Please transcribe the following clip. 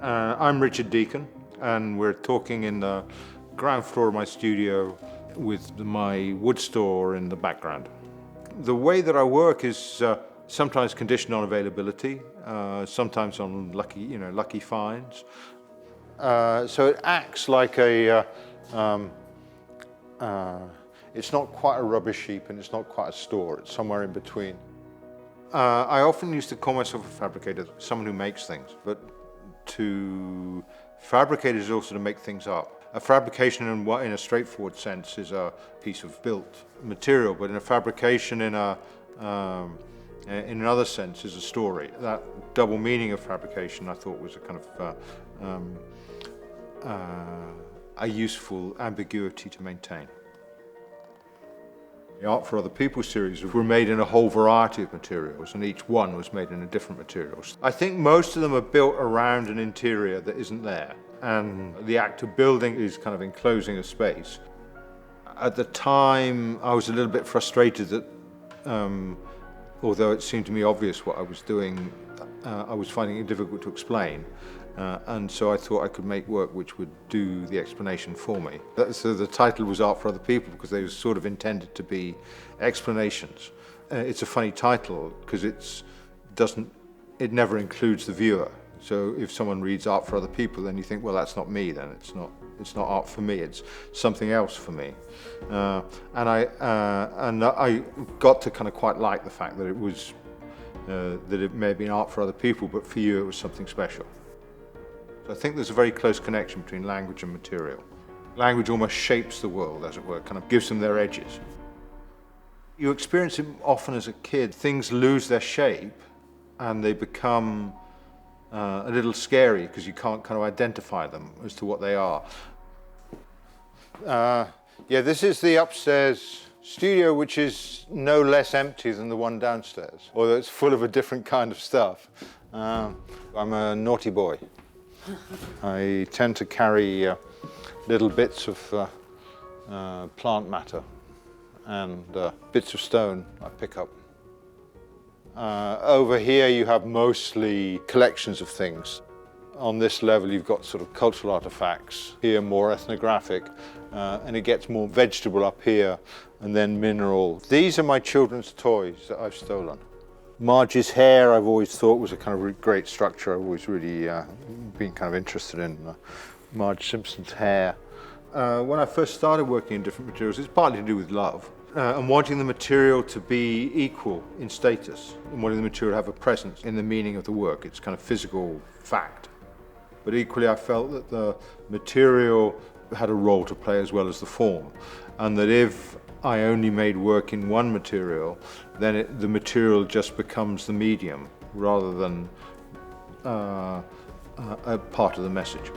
I'm Richard Deacon, and we're talking in the ground floor of my studio with my wood store in the background. The way that I work is sometimes conditioned on availability, sometimes on lucky finds. So it acts like a, it's not quite a rubbish heap and it's not quite a store, it's somewhere in between. I often used to call myself a fabricator, someone who makes things, but to fabricate is also to make things up. A fabrication in a straightforward sense is a piece of built material, but in a fabrication in another sense is a story. That double meaning of fabrication I thought was a kind of a useful ambiguity to maintain. The Art for Other People series were made in a whole variety of materials, and each one was made in a different materials. I think most of them are built around an interior that isn't there, and the act of building is kind of enclosing a space. At the time, I was a little bit frustrated that, although it seemed to me obvious what I was doing, I was finding it difficult to explain. And so I thought I could make work which would do the explanation for me. So the title was Art for Other People because they were sort of intended to be explanations. It's a funny title because it never includes the viewer. So if someone reads Art for Other People, then you think, well, that's not me. Then it's not art for me. It's something else for me. And I got to kind of quite like the fact that it was that it may have been art for other people, but for you it was something special. I think there's a very close connection between language and material. Language almost shapes the world, as it were, kind of gives them their edges. You experience it often as a kid. Things lose their shape and they become a little scary because you can't kind of identify them as to what they are. Yeah, this is the upstairs studio, which is no less empty than the one downstairs, although it's full of a different kind of stuff. I'm a naughty boy. I tend to carry little bits of plant matter and bits of stone I pick up. Over here you have mostly collections of things. On this level you've got sort of cultural artifacts, here more ethnographic, and it gets more vegetable up here, and then mineral. These are my children's toys that I've stolen. Marge's hair I've always thought was a kind of great structure. I've always really been kind of interested in Marge Simpson's hair. When I first started working in different materials, it's partly to do with love and wanting the material to be equal in status and wanting the material to have a presence in the meaning of the work. It's kind of physical fact. But equally I felt that the material had a role to play as well as the form, and that if I only made work in one material, then the material just becomes the medium rather than a part of the message.